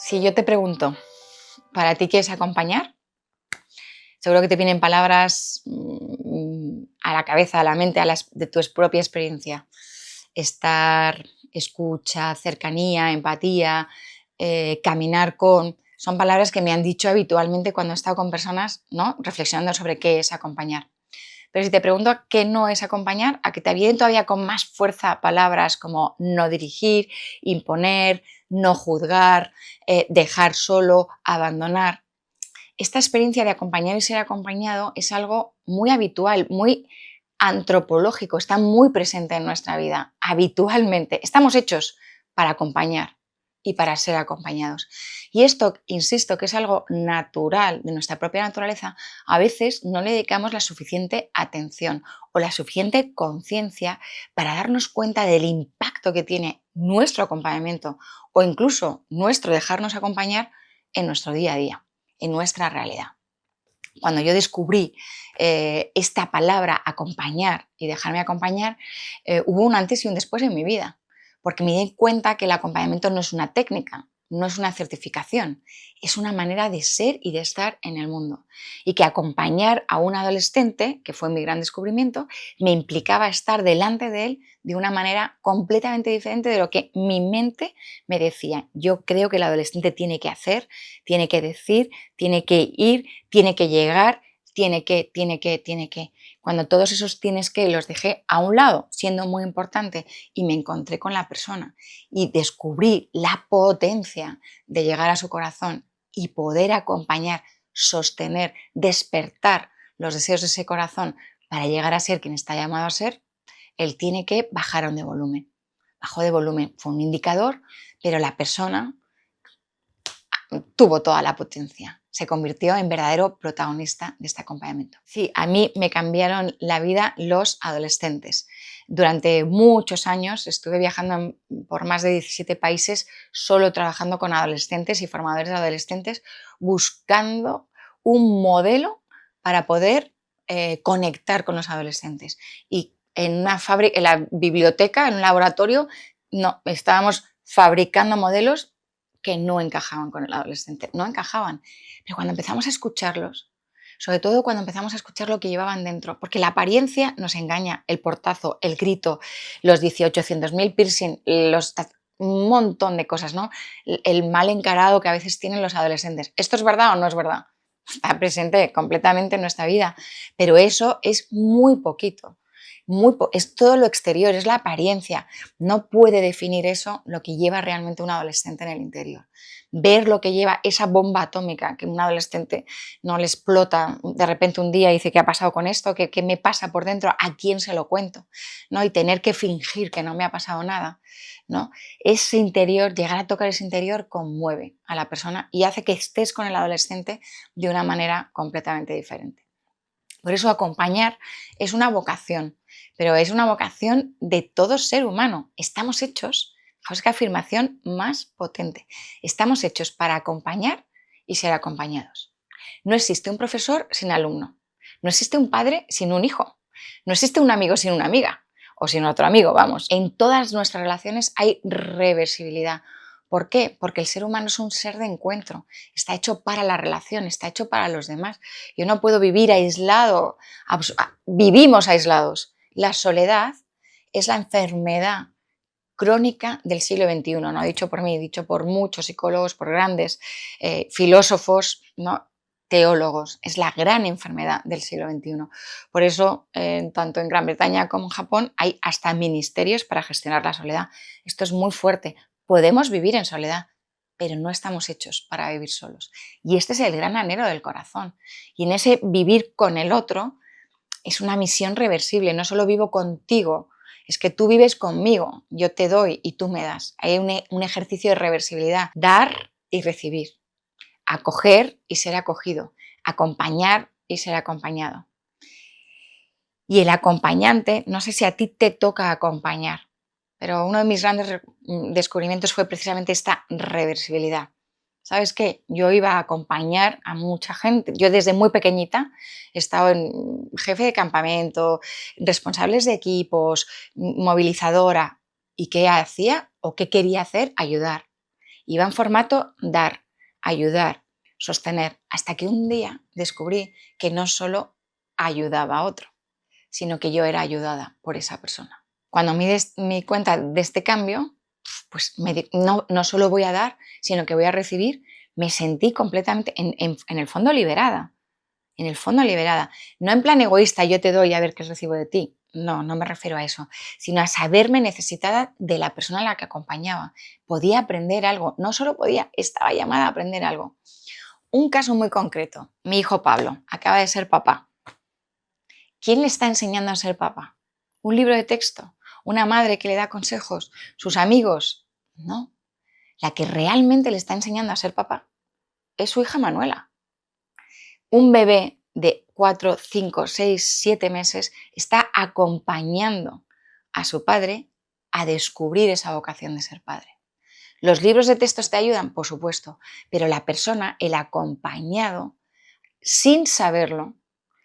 Si yo te pregunto, ¿para ti qué es acompañar? Seguro que te vienen palabras a la cabeza, a la mente, de tu propia experiencia. Estar, escucha, cercanía, empatía, caminar con... Son palabras que me han dicho habitualmente cuando he estado con personas, ¿no?, reflexionando sobre qué es acompañar. Pero si te pregunto qué no es acompañar, a que te vienen todavía con más fuerza palabras como no dirigir, imponer, no juzgar, dejar solo, abandonar. Esta experiencia de acompañar y ser acompañado es algo muy habitual, muy antropológico, está muy presente en nuestra vida, habitualmente. Estamos hechos para acompañar y para ser acompañados. Y esto, insisto, que es algo natural de nuestra propia naturaleza, a veces no le dedicamos la suficiente atención o la suficiente conciencia para darnos cuenta del impacto que tiene nuestro acompañamiento o incluso nuestro dejarnos acompañar en nuestro día a día, en nuestra realidad. Cuando yo descubrí esta palabra acompañar y dejarme acompañar, hubo un antes y un después en mi vida, porque me di cuenta que el acompañamiento no es una técnica, no es una certificación, es una manera de ser y de estar en el mundo. Y que acompañar a un adolescente, que fue mi gran descubrimiento, me implicaba estar delante de él de una manera completamente diferente de lo que mi mente me decía. Yo creo que el adolescente tiene que hacer, tiene que decir, tiene que ir, tiene que llegar, tiene que. Cuando todos esos tienes que los dejé a un lado, siendo muy importante, y me encontré con la persona y descubrí la potencia de llegar a su corazón y poder acompañar, sostener, despertar los deseos de ese corazón para llegar a ser quien está llamado a ser, él tiene que bajaron de volumen. Bajó de volumen, fue un indicador, pero la persona tuvo toda la potencia. Se convirtió en verdadero protagonista de este acompañamiento. Sí, a mí me cambiaron la vida los adolescentes. Durante muchos años estuve viajando por más de 17 países solo trabajando con adolescentes y formadores de adolescentes, buscando un modelo para poder conectar con los adolescentes. Y en una fábrica, en la biblioteca, en un laboratorio, no, estábamos fabricando modelos que no encajaban con el adolescente, no encajaban. Pero cuando empezamos a escucharlos, sobre todo cuando empezamos a escuchar lo que llevaban dentro, porque la apariencia nos engaña, el portazo, el grito, los 1800.000 piercing, un montón de cosas, ¿no? El mal encarado que a veces tienen los adolescentes. ¿Esto es verdad o no es verdad? Está presente completamente en nuestra vida, pero eso es muy poquito. Es todo lo exterior, es la apariencia. No puede definir eso lo que lleva realmente un adolescente en el interior. Ver lo que lleva esa bomba atómica que un adolescente no le explota de repente un día y dice: ¿qué ha pasado con esto? ¿Qué me pasa por dentro? ¿A quién se lo cuento? ¿No? Y tener que fingir que no me ha pasado nada, ¿no? Ese interior, llegar a tocar ese interior, conmueve a la persona y hace que estés con el adolescente de una manera completamente diferente. Por eso acompañar es una vocación, pero es una vocación de todo ser humano. Estamos hechos, fijaos qué afirmación más potente, estamos hechos para acompañar y ser acompañados. No existe un profesor sin alumno, no existe un padre sin un hijo, no existe un amigo sin una amiga o sin otro amigo, vamos. En todas nuestras relaciones hay reversibilidad. ¿Por qué? Porque el ser humano es un ser de encuentro, está hecho para la relación, está hecho para los demás. Yo no puedo vivir aislado, vivimos aislados. La soledad es la enfermedad crónica del siglo XXI, no dicho por mí, dicho por muchos psicólogos, por grandes filósofos, ¿no?, teólogos. Es la gran enfermedad del siglo XXI. Por eso, tanto en Gran Bretaña como en Japón, hay hasta ministerios para gestionar la soledad. Esto es muy fuerte. Podemos vivir en soledad, pero no estamos hechos para vivir solos. Y este es el gran anhelo del corazón. Y en ese vivir con el otro es una misión reversible. No solo vivo contigo, es que tú vives conmigo, yo te doy y tú me das. Hay un ejercicio de reversibilidad, dar y recibir, acoger y ser acogido, acompañar y ser acompañado. Y el acompañante, no sé si a ti te toca acompañar, pero uno de mis grandes descubrimientos fue precisamente esta reversibilidad. ¿Sabes qué? Yo iba a acompañar a mucha gente. Yo desde muy pequeñita he estado en jefe de campamento, responsables de equipos, movilizadora. ¿Y qué hacía o qué quería hacer? Ayudar. Iba en formato dar, ayudar, sostener, hasta que un día descubrí que no solo ayudaba a otro, sino que yo era ayudada por esa persona. Cuando me di cuenta de este cambio, pues no solo voy a dar, sino que voy a recibir, me sentí completamente, en el fondo, liberada. En el fondo, liberada. No en plan egoísta, yo te doy a ver qué recibo de ti. No, no me refiero a eso, sino a saberme necesitada de la persona a la que acompañaba. Podía aprender algo, no solo podía, estaba llamada a aprender algo. Un caso muy concreto, mi hijo Pablo acaba de ser papá. ¿Quién le está enseñando a ser papá? ¿Un libro de texto? ¿Una madre que le da consejos? ¿Sus amigos? No. La que realmente le está enseñando a ser papá es su hija Manuela. Un bebé de 4, 5, 6, 7 meses está acompañando a su padre a descubrir esa vocación de ser padre. ¿Los libros de textos te ayudan? Por supuesto, pero la persona, el acompañado, sin saberlo,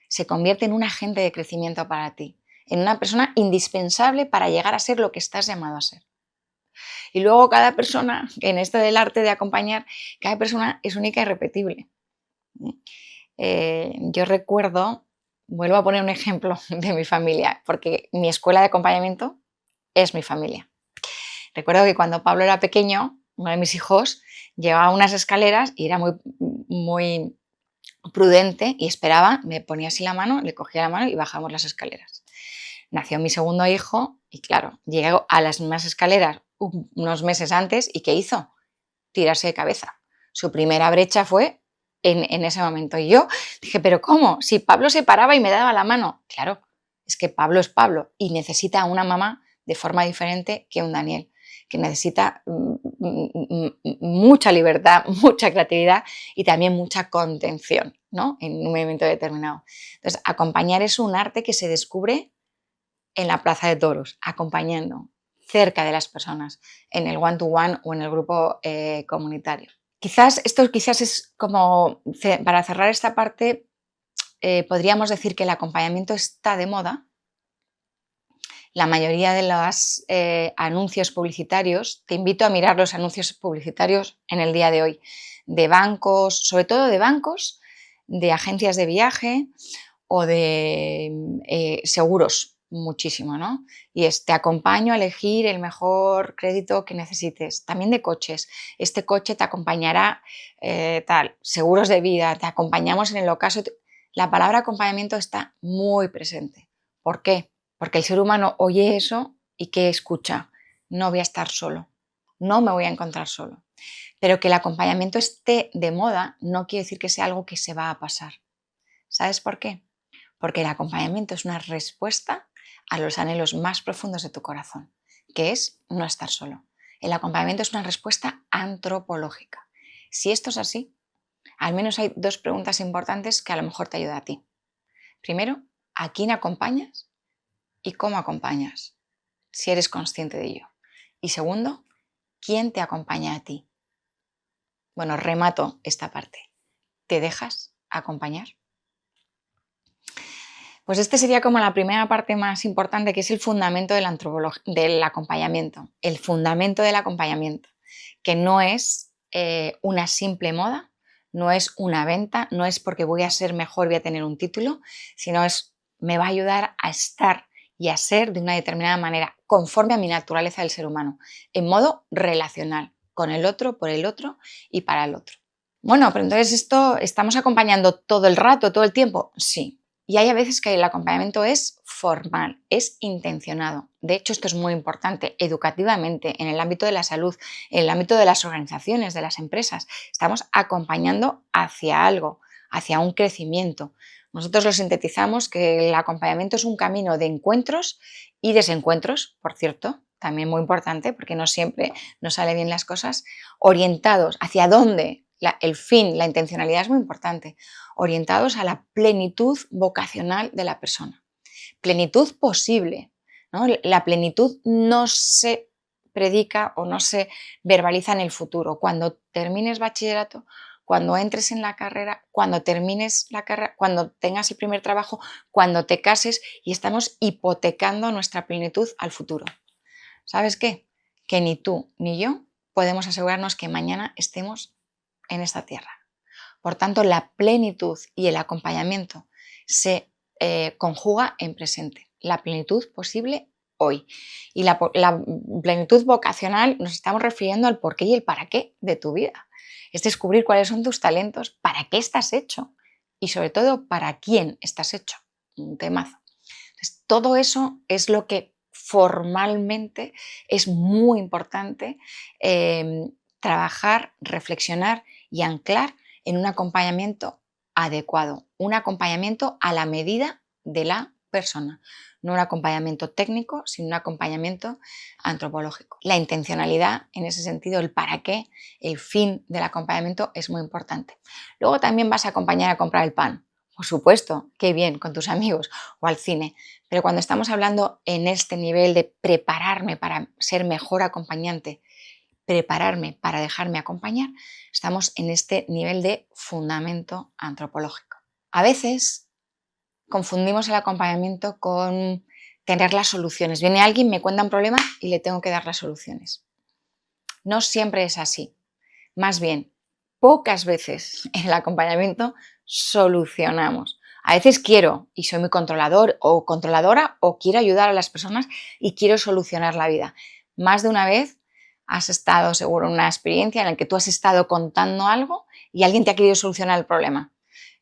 se convierte en un agente de crecimiento para ti, en una persona indispensable para llegar a ser lo que estás llamado a ser. Y luego cada persona, en esto del arte de acompañar, cada persona es única y repetible. Yo recuerdo, vuelvo a poner un ejemplo de mi familia, porque mi escuela de acompañamiento es mi familia. Recuerdo que cuando Pablo era pequeño, uno de mis hijos llevaba unas escaleras y era muy prudente y esperaba, me ponía así la mano, le cogía la mano y bajamos las escaleras. Nació mi segundo hijo y claro, llegó a las mismas escaleras unos meses antes y ¿qué hizo? Tirarse de cabeza. Su primera brecha fue en ese momento. Y yo dije, ¿pero cómo? Si Pablo se paraba y me daba la mano. Claro, es que Pablo es Pablo y necesita a una mamá de forma diferente que un Daniel, que necesita mucha libertad, mucha creatividad y también mucha contención, ¿no? En un momento determinado. Entonces, acompañar es un arte que se descubre en la plaza de toros, acompañando cerca de las personas, en el one-to-one o en el grupo comunitario. Esto quizás es como, para cerrar esta parte, podríamos decir que el acompañamiento está de moda. La mayoría de los anuncios publicitarios, te invito a mirar los anuncios publicitarios en el día de hoy, de bancos, sobre todo de bancos, de agencias de viaje o de seguros, muchísimo, ¿no? Y te acompaño a elegir el mejor crédito que necesites. También de coches. Este coche te acompañará, seguros de vida, te acompañamos en el ocaso. La palabra acompañamiento está muy presente. ¿Por qué? Porque el ser humano oye eso y ¿qué escucha? No voy a estar solo, no me voy a encontrar solo. Pero que el acompañamiento esté de moda no quiere decir que sea algo que se va a pasar. ¿Sabes por qué? Porque el acompañamiento es una respuesta a los anhelos más profundos de tu corazón, que es no estar solo. El acompañamiento es una respuesta antropológica. Si esto es así, al menos hay 2 preguntas importantes que a lo mejor te ayudan a ti. Primero, ¿a quién acompañas y cómo acompañas? Si eres consciente de ello. Y segundo, ¿quién te acompaña a ti? Bueno, remato esta parte. ¿Te dejas acompañar? Pues este sería como la primera parte más importante, que es el fundamento del acompañamiento. El fundamento del acompañamiento, que no es una simple moda, no es una venta, no es porque voy a ser mejor, voy a tener un título, sino me va a ayudar a estar y a ser de una determinada manera, conforme a mi naturaleza del ser humano, en modo relacional, con el otro, por el otro y para el otro. Bueno, pero entonces ¿estamos acompañando todo el rato, todo el tiempo? Sí. Y hay a veces que el acompañamiento es formal, es intencionado. De hecho, esto es muy importante educativamente, en el ámbito de la salud, en el ámbito de las organizaciones, de las empresas. Estamos acompañando hacia algo, hacia un crecimiento. Nosotros lo sintetizamos que el acompañamiento es un camino de encuentros y desencuentros, por cierto, también muy importante, porque no siempre nos salen bien las cosas, orientados hacia dónde. El fin, la intencionalidad es muy importante, orientados a la plenitud vocacional de la persona. Plenitud posible, ¿no? La plenitud no se predica o no se verbaliza en el futuro. Cuando termines bachillerato, cuando entres en la carrera, cuando termines la carrera, cuando tengas el primer trabajo, cuando te cases, y estamos hipotecando nuestra plenitud al futuro. ¿Sabes qué? Que ni tú ni yo podemos asegurarnos que mañana estemos en esta tierra. Por tanto, la plenitud y el acompañamiento se conjuga en presente. La plenitud posible hoy. Y la plenitud vocacional nos estamos refiriendo al por qué y el para qué de tu vida. Es descubrir cuáles son tus talentos, para qué estás hecho y sobre todo para quién estás hecho. Un temazo. Entonces, todo eso es lo que formalmente es muy importante trabajar, reflexionar y anclar en un acompañamiento adecuado, un acompañamiento a la medida de la persona, no un acompañamiento técnico, sino un acompañamiento antropológico. La intencionalidad, en ese sentido, el para qué, el fin del acompañamiento es muy importante. Luego también vas a acompañar a comprar el pan, por supuesto, qué bien, con tus amigos o al cine, pero cuando estamos hablando en este nivel de prepararme para ser mejor acompañante, prepararme para dejarme acompañar, estamos en este nivel de fundamento antropológico. A veces confundimos el acompañamiento con tener las soluciones. Viene alguien, me cuenta un problema y le tengo que dar las soluciones. No siempre es así. Más bien, pocas veces en el acompañamiento solucionamos. A veces quiero y soy muy controlador o controladora o quiero ayudar a las personas y quiero solucionar la vida. Más de una vez has estado seguro en una experiencia en la que tú has estado contando algo y alguien te ha querido solucionar el problema.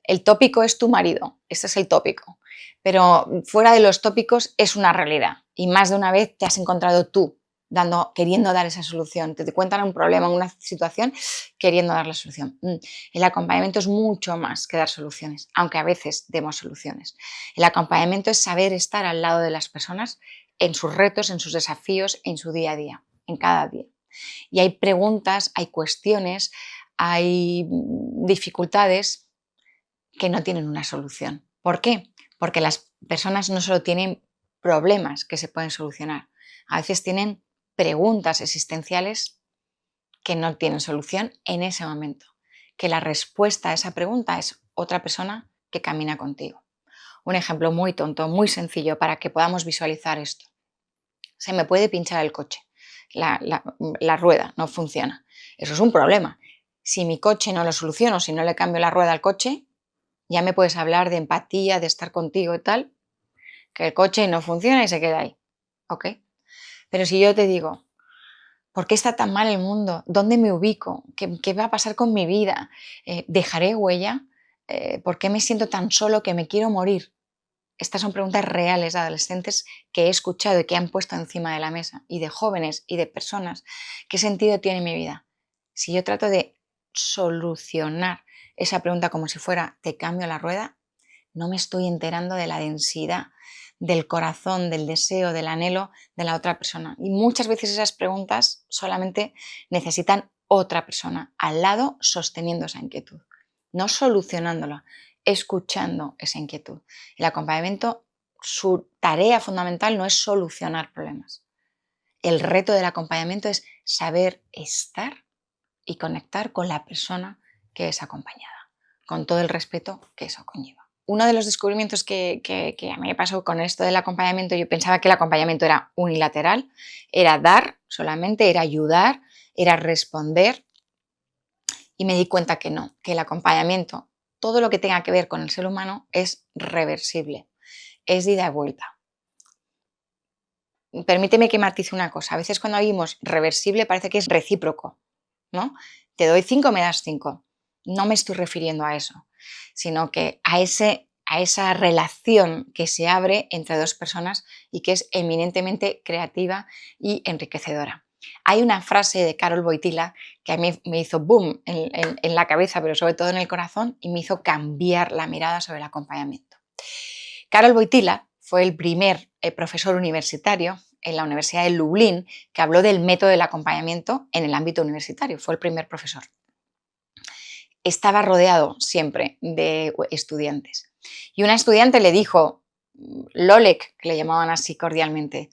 El tópico es tu marido, este es el tópico, pero fuera de los tópicos es una realidad y más de una vez te has encontrado tú queriendo dar esa solución, te cuentan un problema, una situación, queriendo dar la solución. El acompañamiento es mucho más que dar soluciones, aunque a veces demos soluciones. El acompañamiento es saber estar al lado de las personas en sus retos, en sus desafíos, en su día a día, en cada día. Y hay preguntas, hay cuestiones, hay dificultades que no tienen una solución. ¿Por qué? Porque las personas no solo tienen problemas que se pueden solucionar, a veces tienen preguntas existenciales que no tienen solución en ese momento, que la respuesta a esa pregunta es otra persona que camina contigo. Un ejemplo muy tonto, muy sencillo para que podamos visualizar esto. Se me puede pinchar el coche, la rueda no funciona. Eso es un problema. Si mi coche no lo soluciono, si no le cambio la rueda al coche, ya me puedes hablar de empatía, de estar contigo y tal, que el coche no funciona y se queda ahí. ¿Ok? Pero si yo te digo, ¿por qué está tan mal el mundo? ¿Dónde me ubico? ¿Qué va a pasar con mi vida? ¿Dejaré huella? ¿Por qué me siento tan solo que me quiero morir? Estas son preguntas reales de adolescentes que he escuchado y que han puesto encima de la mesa, y de jóvenes y de personas. ¿Qué sentido tiene mi vida? Si yo trato de solucionar esa pregunta como si fuera ¿te cambio la rueda?, no me estoy enterando de la densidad del corazón, del deseo, del anhelo de la otra persona. Y muchas veces esas preguntas solamente necesitan otra persona al lado sosteniendo esa inquietud, no solucionándola, escuchando esa inquietud. El acompañamiento, su tarea fundamental no es solucionar problemas. El reto del acompañamiento es saber estar y conectar con la persona que es acompañada, con todo el respeto que eso conlleva. Uno de los descubrimientos que a mí me pasó con esto del acompañamiento, yo pensaba que el acompañamiento era unilateral, era dar solamente, era ayudar, era responder, y me di cuenta que no, que el acompañamiento, todo lo que tenga que ver con el ser humano es reversible, es de ida y vuelta. Permíteme que matice una cosa, a veces cuando oímos reversible parece que es recíproco, ¿no? Te doy 5, me das 5. No me estoy refiriendo a eso, sino que a esa relación que se abre entre dos personas y que es eminentemente creativa y enriquecedora. Hay una frase de Karol Wojtyla que a mí me hizo boom en la cabeza, pero sobre todo en el corazón, y me hizo cambiar la mirada sobre el acompañamiento. Karol Wojtyla fue el primer profesor universitario en la Universidad de Lublin que habló del método del acompañamiento en el ámbito universitario. Fue el primer profesor. Estaba rodeado siempre de estudiantes. Y una estudiante le dijo, Lolek, que le llamaban así cordialmente,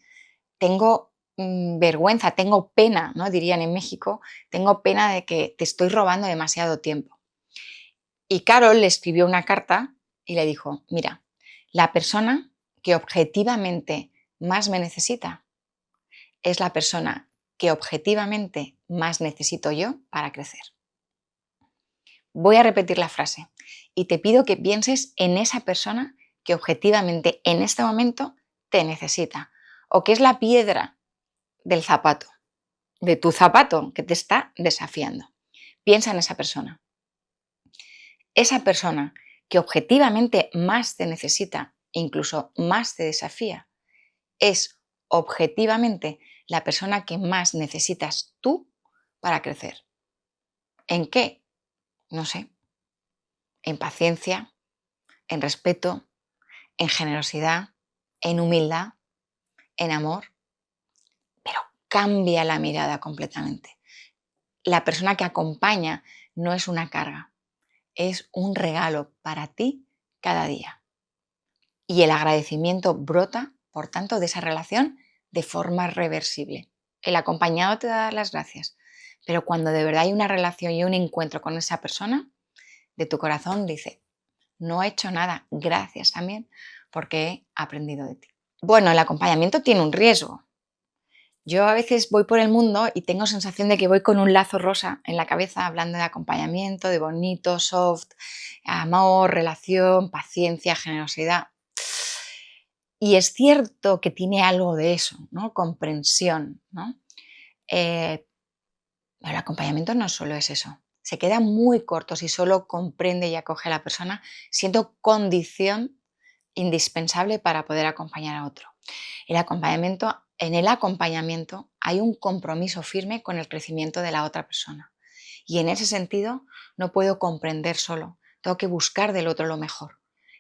tengo vergüenza, tengo pena, ¿no? Dirían en México, tengo pena de que te estoy robando demasiado tiempo. Y Karol le escribió una carta y le dijo, mira, la persona que objetivamente más me necesita es la persona que objetivamente más necesito yo para crecer? Voy a repetir la frase y te pido que pienses en esa persona que objetivamente en este momento te necesita o que es la piedra del zapato, de tu zapato que te está desafiando. Piensa en esa persona. Esa persona que objetivamente más te necesita, incluso más te desafía, es objetivamente la persona que más necesitas tú para crecer. ¿En qué? No sé. En paciencia, en respeto, en generosidad, en humildad, en amor. Pero cambia la mirada completamente. La persona que acompaña no es una carga, es un regalo para ti cada día. Y el agradecimiento brota, por tanto, de esa relación de forma reversible. El acompañado te da las gracias, pero cuando de verdad hay una relación y un encuentro con esa persona, de tu corazón dice, no he hecho nada, gracias también, porque he aprendido de ti. Bueno, el acompañamiento tiene un riesgo. Yo a veces voy por el mundo y tengo sensación de que voy con un lazo rosa en la cabeza hablando de acompañamiento, de bonito, soft, amor, relación, paciencia, generosidad. Y es cierto que tiene algo de eso, ¿no? Comprensión, ¿no? Pero el acompañamiento no solo es eso. Se queda muy corto si solo comprende y acoge a la persona, siendo condición indispensable para poder acompañar a otro. En el acompañamiento hay un compromiso firme con el crecimiento de la otra persona. Y en ese sentido no puedo comprender solo, tengo que buscar del otro lo mejor.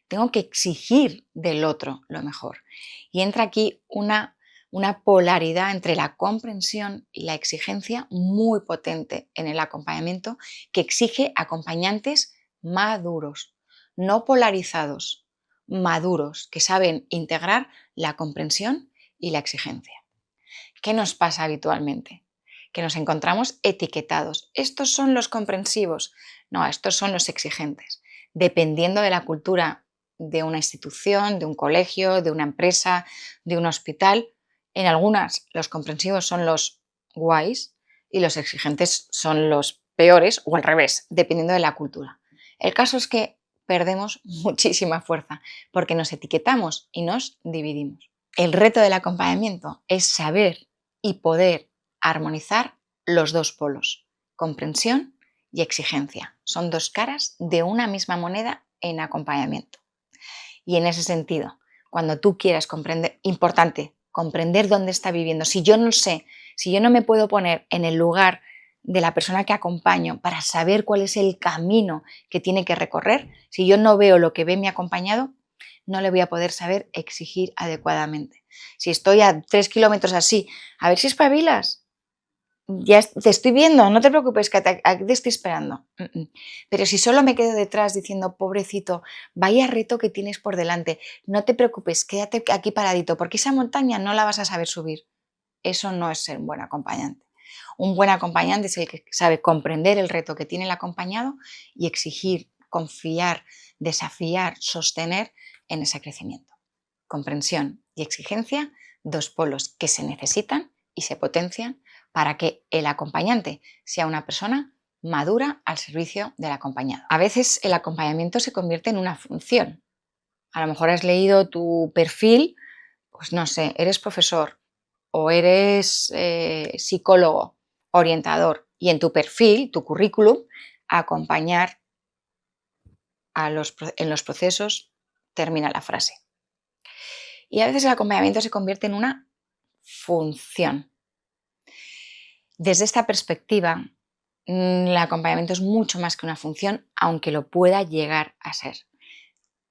Tengo que exigir del otro lo mejor. Y entra aquí una polaridad entre la comprensión y la exigencia muy potente en el acompañamiento que exige acompañantes maduros, no polarizados, maduros, que saben integrar la comprensión y la exigencia. ¿Qué nos pasa habitualmente? Que nos encontramos etiquetados. Estos son los comprensivos, no, estos son los exigentes. Dependiendo de la cultura de una institución, de un colegio, de una empresa, de un hospital, en algunas los comprensivos son los guays y los exigentes son los peores o al revés, dependiendo de la cultura. El caso es que perdemos muchísima fuerza porque nos etiquetamos y nos dividimos. El reto del acompañamiento es saber y poder armonizar los dos polos, comprensión y exigencia. Son dos caras de una misma moneda en acompañamiento. Y en ese sentido, cuando tú quieras comprender, importante, comprender dónde está viviendo. Si yo no sé, si yo no me puedo poner en el lugar de la persona que acompaño para saber cuál es el camino que tiene que recorrer, si yo no veo lo que ve mi acompañado, no le voy a poder saber exigir adecuadamente. Si estoy a 3 kilómetros así, a ver si espabilas. Ya te estoy viendo, no te preocupes, que aquí te estoy esperando. Pero si solo me quedo detrás diciendo, pobrecito, vaya reto que tienes por delante, no te preocupes, quédate aquí paradito, porque esa montaña no la vas a saber subir. Eso no es ser un buen acompañante. Un buen acompañante es el que sabe comprender el reto que tiene el acompañado y exigir, confiar, desafiar, sostener en ese crecimiento. Comprensión y exigencia, dos polos que se necesitan y se potencian para que el acompañante sea una persona madura al servicio del acompañado. A veces el acompañamiento se convierte en una función. A lo mejor has leído tu perfil, pues no sé, eres profesor o eres psicólogo, orientador, y en tu perfil, tu currículum, acompañar en los procesos, termina la frase. Y a veces el acompañamiento se convierte en una función. Desde esta perspectiva, el acompañamiento es mucho más que una función, aunque lo pueda llegar a ser.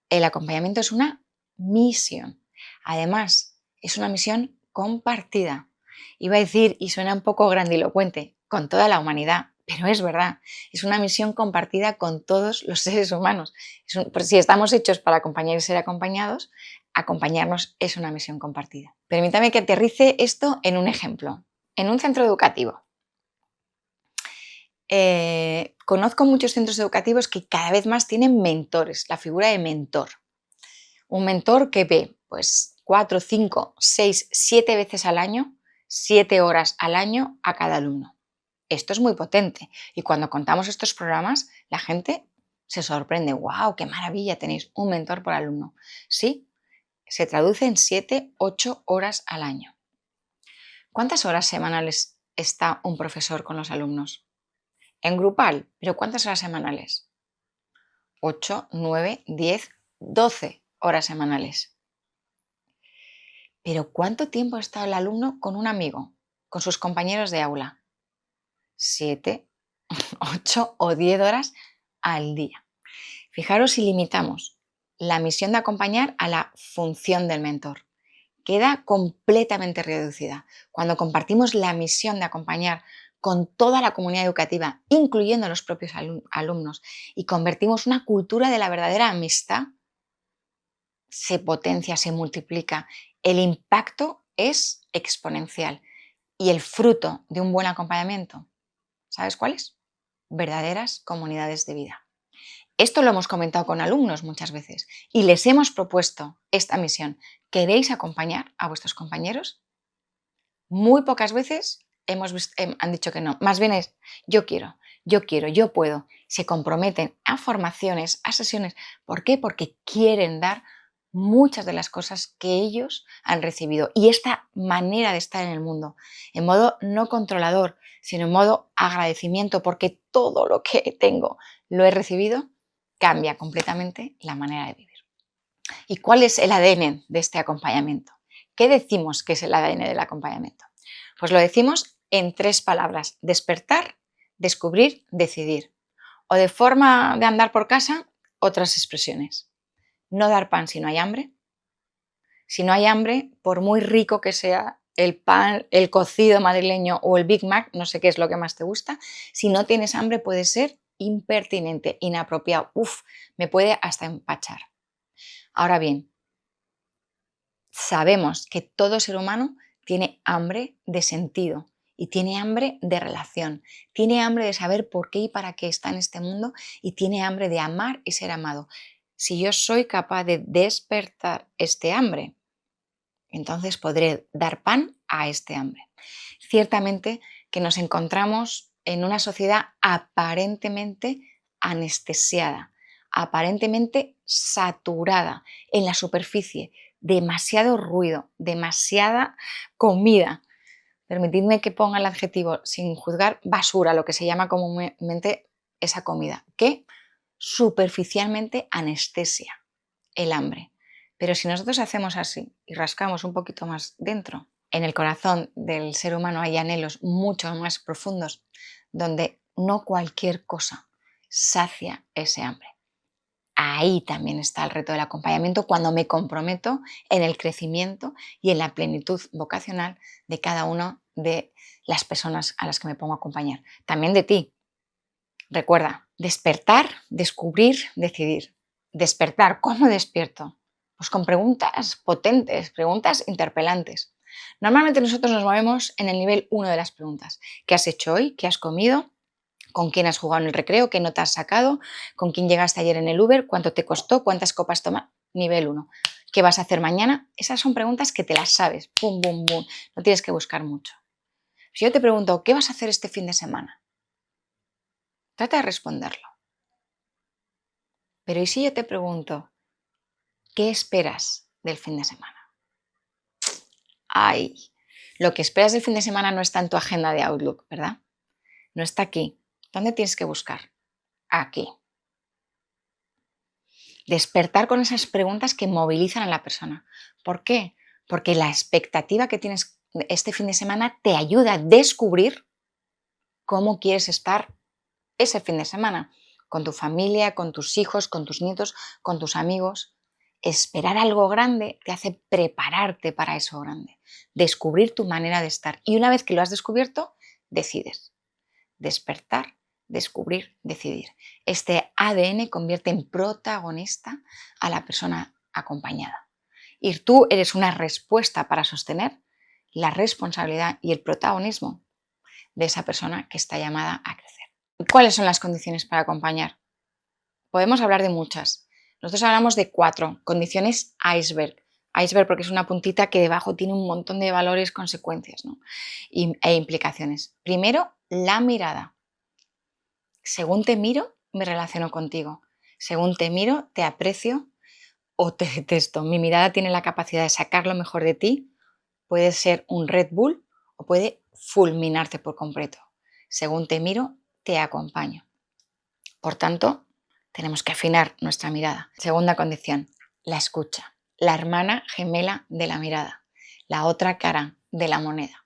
El acompañamiento es una misión. Además, es una misión compartida. Iba a decir, y suena un poco grandilocuente, con toda la humanidad, pero es verdad. Es una misión compartida con todos los seres humanos. Pues si estamos hechos para acompañar y ser acompañados, acompañarnos es una misión compartida. Permítame que aterrice esto en un ejemplo. En un centro educativo. Conozco muchos centros educativos que cada vez más tienen mentores, la figura de mentor. Un mentor que ve pues 4, 5, 6, 7 veces al año, 7 horas al año a cada alumno. Esto es muy potente y cuando contamos estos programas, la gente se sorprende. ¡Wow! ¡Qué maravilla! Tenéis un mentor por alumno. Sí, se traduce en 7, 8 horas al año. ¿Cuántas horas semanales está un profesor con los alumnos? En grupal, pero ¿cuántas horas semanales? 8, 9, 10, 12 horas semanales. Pero ¿cuánto tiempo está el alumno con un amigo, con sus compañeros de aula? 7, 8 o 10 horas al día. Fijaros si limitamos la misión de acompañar a la función del mentor. Queda completamente reducida. Cuando compartimos la misión de acompañar con toda la comunidad educativa, incluyendo los propios alumnos, y convertimos una cultura de la verdadera amistad, se potencia, se multiplica. El impacto es exponencial y el fruto de un buen acompañamiento, ¿sabes cuál es? Verdaderas comunidades de vida. Esto lo hemos comentado con alumnos muchas veces y les hemos propuesto esta misión. ¿Queréis acompañar a vuestros compañeros? Muy pocas veces han dicho que no. Más bien es yo quiero, yo puedo. Se comprometen a formaciones, a sesiones. ¿Por qué? Porque quieren dar muchas de las cosas que ellos han recibido. Y esta manera de estar en el mundo, en modo no controlador, sino en modo agradecimiento, porque todo lo que tengo lo he recibido, cambia completamente la manera de vivir. ¿Y cuál es el ADN de este acompañamiento? ¿Qué decimos que es el ADN del acompañamiento? Pues lo decimos en 3 palabras: despertar, descubrir, decidir. O de forma de andar por casa, otras expresiones. No dar pan si no hay hambre. Si no hay hambre, por muy rico que sea el pan, el cocido madrileño o el Big Mac, no sé qué es lo que más te gusta, si no tienes hambre puede ser impertinente, inapropiado. Me puede hasta empachar. Ahora bien, sabemos que todo ser humano tiene hambre de sentido y tiene hambre de relación, tiene hambre de saber por qué y para qué está en este mundo y tiene hambre de amar y ser amado. Si yo soy capaz de despertar este hambre, entonces podré dar pan a este hambre. Ciertamente que nos encontramos en una sociedad aparentemente anestesiada, aparentemente saturada en la superficie, demasiado ruido, demasiada comida. Permitidme que ponga el adjetivo sin juzgar: basura, lo que se llama comúnmente esa comida, que superficialmente anestesia el hambre. Pero si nosotros hacemos así y rascamos un poquito más dentro, en el corazón del ser humano hay anhelos mucho más profundos donde no cualquier cosa sacia ese hambre. Ahí también está el reto del acompañamiento, cuando me comprometo en el crecimiento y en la plenitud vocacional de cada una de las personas a las que me pongo a acompañar. También de ti. Recuerda, despertar, descubrir, decidir. Despertar, ¿cómo despierto? Pues con preguntas potentes, preguntas interpelantes. Normalmente nosotros nos movemos en el nivel 1 de las preguntas. ¿Qué has hecho hoy? ¿Qué has comido? ¿Con quién has jugado en el recreo? ¿Qué nota has sacado? ¿Con quién llegaste ayer en el Uber? ¿Cuánto te costó? ¿Cuántas copas tomas? Nivel 1. ¿Qué vas a hacer mañana? Esas son preguntas que te las sabes. Pum, bum, bum. No tienes que buscar mucho. Si yo te pregunto, ¿qué vas a hacer este fin de semana? Trata de responderlo. Pero ¿y si yo te pregunto, qué esperas del fin de semana? Ay, lo que esperas del fin de semana no está en tu agenda de Outlook, ¿verdad? No está aquí. ¿Dónde tienes que buscar? Aquí. Despertar con esas preguntas que movilizan a la persona. ¿Por qué? Porque la expectativa que tienes este fin de semana te ayuda a descubrir cómo quieres estar ese fin de semana, con tu familia, con tus hijos, con tus nietos, con tus amigos. Esperar algo grande te hace prepararte para eso grande, descubrir tu manera de estar. Y una vez que lo has descubierto, decides. Despertar, descubrir, decidir. Este ADN convierte en protagonista a la persona acompañada. Y tú eres una respuesta para sostener la responsabilidad y el protagonismo de esa persona que está llamada a crecer. ¿Cuáles son las condiciones para acompañar? Podemos hablar de muchas. Nosotros hablamos de 4 condiciones iceberg iceberg porque es una puntita que debajo tiene un montón de valores, consecuencias, ¿no? E implicaciones. Primero, la mirada. Según te miro, me relaciono contigo. Según te miro, te aprecio o te detesto. Mi mirada tiene la capacidad de sacar lo mejor de ti. Puede ser un Red Bull o puede fulminarte por completo. Según te miro, te acompaño. Por tanto, tenemos que afinar nuestra mirada. Segunda condición, la escucha. La hermana gemela de la mirada. La otra cara de la moneda.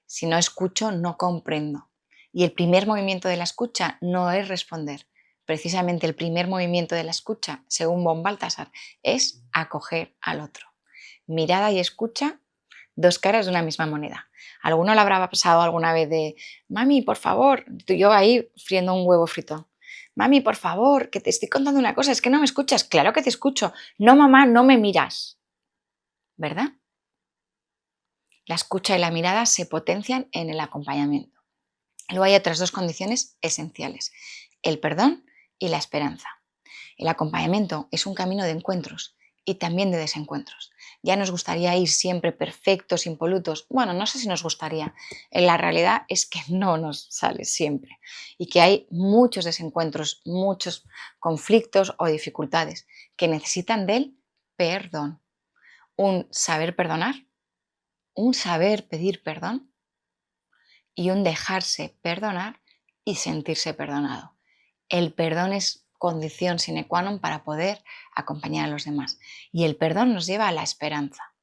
Si no escucho, no comprendo. Y el primer movimiento de la escucha no es responder. Precisamente el primer movimiento de la escucha, según von Balthasar, es acoger al otro. Mirada y escucha, dos caras de una misma moneda. ¿Alguno le habrá pasado alguna vez de, mami, por favor, yo ahí friendo un huevo frito? Mami, por favor, que te estoy contando una cosa, es que no me escuchas. Claro que te escucho. No, mamá, no me miras. ¿Verdad? La escucha y la mirada se potencian en el acompañamiento. Luego hay otras dos condiciones esenciales, el perdón y la esperanza. El acompañamiento es un camino de encuentros y también de desencuentros. Ya nos gustaría ir siempre perfectos, impolutos. Bueno, no sé si nos gustaría. La realidad es que no nos sale siempre y que hay muchos desencuentros, muchos conflictos o dificultades que necesitan del perdón. Un saber perdonar, un saber pedir perdón y un dejarse perdonar y sentirse perdonado. El perdón es condición sine qua non para poder acompañar a los demás. Y el perdón nos lleva a la esperanza.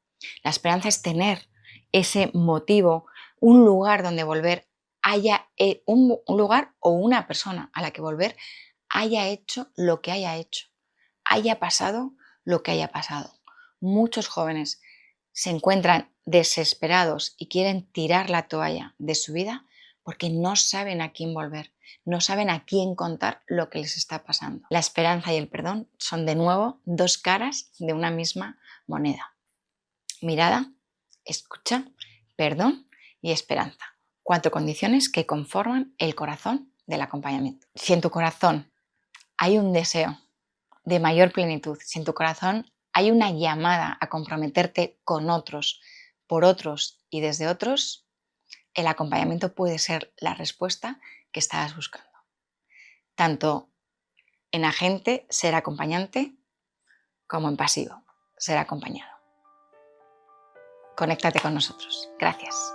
La esperanza es tener ese motivo, un lugar donde volver, haya un lugar o una persona a la que volver haya hecho lo que haya hecho, haya pasado lo que haya pasado. Muchos jóvenes se encuentran desesperados y quieren tirar la toalla de su vida porque no saben a quién volver, no saben a quién contar lo que les está pasando. La esperanza y el perdón son de nuevo dos caras de una misma moneda. Mirada, escucha, perdón y esperanza. 4 condiciones que conforman el corazón del acompañamiento. Si en tu corazón hay un deseo de mayor plenitud, si en tu corazón hay una llamada a comprometerte con otros, por otros y desde otros, el acompañamiento puede ser la respuesta que estabas buscando. Tanto en agente, ser acompañante, como en pasivo, ser acompañado. Conéctate con nosotros. Gracias.